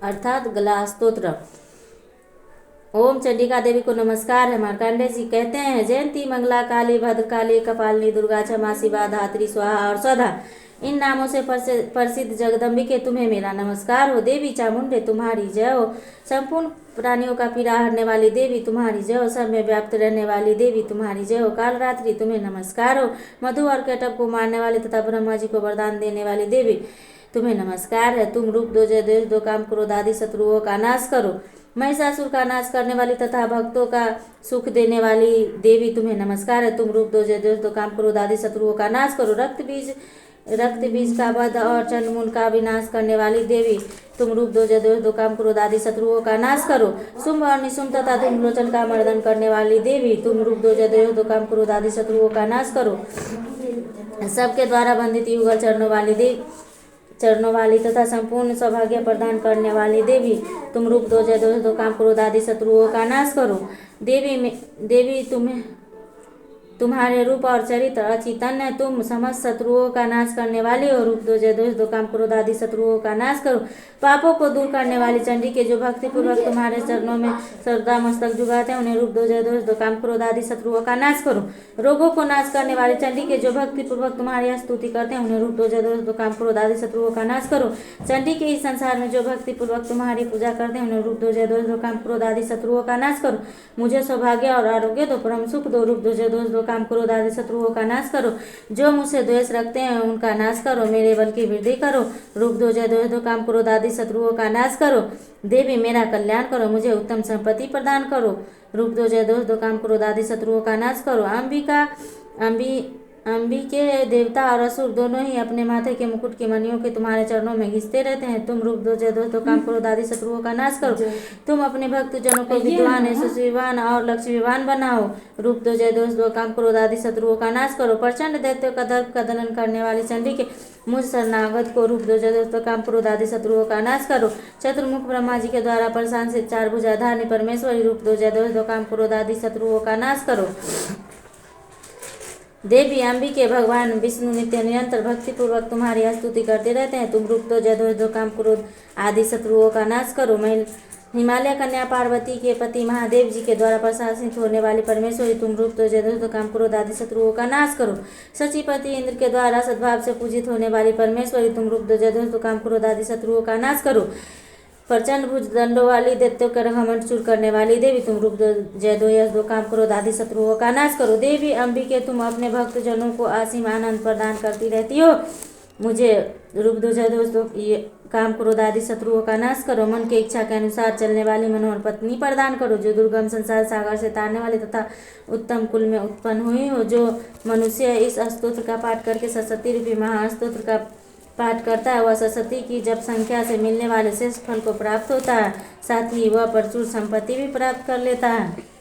अर्थात गला स्तोत्र। ओम चंडिका देवी को नमस्कार है। मार्कंडेय जी कहते हैं, जयंती मंगला काली भद्रकाली कपालिनी दुर्गा क्षमा शिवा धात्री स्वाहा और स्वधा, इन नामों से प्रसिद्ध जगदम्बिके तुम्हें मेरा नमस्कार हो। देवी चामुंडे तुम्हारी जय हो। संपूर्ण प्राणियों का पीड़ा हरने वाली देवी तुम्हारी जय हो। सब में व्याप्त रहने वाली देवी तुम्हारी जय हो। कालरात्रि तुम्हें नमस्कार हो। मधु और केटक को मारने वाली तथा ब्रह्मा जी को वरदान देने वाली देवी तुम्हें नमस्कार है। तुम रूप दो, जय द्वेष दो, काम क्रोध आदि शत्रुओं का नाश करो। महिषासुर का नाश करने वाली तथा भक्तों का सुख देने वाली देवी तुम्हें नमस्कार है। तुम रूप दो, जय द्वेष दो, काम क्रोध आदि शत्रुओं का नाश करो। रक्त बीज का वध और चंडमुंड का विनाश करने वाली देवी तुम रूप दो, जय द्वेष दो, काम क्रोध आदि शत्रुओं का नाश करो। शुंभ और निशुंभ तथा धूम्रलोचन का मर्दन करने वाली देवी तुम रूप दो, जय द्वेष दो, काम क्रोध आदि शत्रुओं का नाश करो। सबके द्वारा बंधित युगल चरणों वाली तथा संपूर्ण सौभाग्य प्रदान करने वाली देवी तुम रूप दो, जय द्वेष दो, काम क्रोध आदि शत्रुओं का नाश करो। देवी तुम्हारे रूप और चरित्र अचितन्य, तुम समस्त शत्रुओं का नाश करने वाली हो। रूप दो, जय द्वेष दो, काम क्रोध आदि शत्रुओं का नाश करो। पापों को दूर करने वाली चंडी के जो भक्ति पूर्वक तुम्हारे चरणों में श्रद्धा मस्तक झुकाते हैं, उन्हें रूप दो, जय द्वेष दो, काम क्रोध आदि शत्रुओं का नाश करो। रोगों को नाश करने वाली चंडी के जो भक्ति पूर्वक तुम्हारी स्तुति करते हैं, उन्हें रूप दो, जय द्वेष दो, काम क्रोध आदि शत्रुओं का नाश करो। चंडी के इस संसार में जो भक्ति पूर्वक तुम्हारी पूजा करते हैं, उन्हें रूप दो, जय द्वेष दो, काम क्रोध आदि शत्रुओं का नाश करो। मुझे सौभाग्य और आरोग्य दो, परम सुख दो। रूप दो, जय द्वेष दो, काम क्रोध आदि शत्रुओं का नाश करो। जो मुझसे द्वेष रखते हैं उनका नाश करो। मेरे बल की वृद्धि करो। रूप दो, जय द्वेष दो, काम क्रोध आदि शत्रुओं का नाश करो। देवी मेरा कल्याण करो। मुझे उत्तम संपत्ति प्रदान करो। रूप दो, जय द्वेष दो, काम क्रोध आदि शत्रुओं का नाश करो। अंबिके देवता और असुर दोनों ही अपने माथे के मुकुट की मणियों के तुम्हारे चरणों में घिसते रहते हैं। तुम रूप दो, जय द्वेष दो, काम क्रोध आदि शत्रुओं का नाश करो। तुम अपने भक्त जनों को विद्वान, यशस्वीवान और लक्ष्मीवान बनाओ। रूप दो, जय द्वेष दो, काम क्रोध आदि शत्रुओं का नाश करो। प्रचंड दैत्यों का दर्प का दलन करने वाली चंडी के मुझ शरणागत को रूप दो, जय द्वेष दो, काम क्रोध आदि शत्रुओं का नाश करो। चतुर्मुख ब्रह्मा जी के द्वारा प्रशंसित चार भुजाधारिणी परमेश्वरी रूप दो, जय द्वेष दो, काम क्रोध आदि शत्रुओं का नाश करो। देवी अंबिके भगवान विष्णु नित्य निरंतर भक्ति पूर्वक तुम्हारी स्तुति करते रहते हैं। तुम रूप दो, जय द्वेष दो, काम क्रोध आदि शत्रुओं का नाश करो। हिमालय कन्या पार्वती के पति महादेव जी के द्वारा प्रशासित होने वाली परमेश्वरी तुम रूप दो, जय द्वेष दो, काम क्रोध आदि शत्रुओं का नाश करो। सचिपति इंद्र के द्वारा सद्भाव से पूजित होने वाली परमेश्वरी तुम रूप दो, जय द्वेष दो, काम क्रोध आदि शत्रुओं का नाश करो। प्रचंड भुज दंडों वाली दैत्यों के घमंड चूर करने वाली देवी तुम रूप दो, जय द्वेष दो, काम क्रोध आदि शत्रुओं का नाश करो। देवी अंबिके तुम अपने भक्त जनों को असीम आनंद प्रदान करती रहती हो। मुझे रूप दो, जय द्वेष दो, काम क्रोध आदि शत्रुओं का नाश करो। मन की इच्छा के अनुसार चलने वाली मनोहर पत्नी प्रदान करो, जो दुर्गम संसार सागर से तारने वाली तथा उत्तम कुल में उत्पन्न हुई हो। जो मनुष्य इस स्तोत्र का पाठ करके सरस्वती रूपी महास्तोत्र का पाठ करता है, वह सरस्वती की जप संख्या से मिलने वाले श्रेष्ठ फल को प्राप्त होता है। साथ ही वह प्रचुर संपत्ति भी प्राप्त कर लेता है।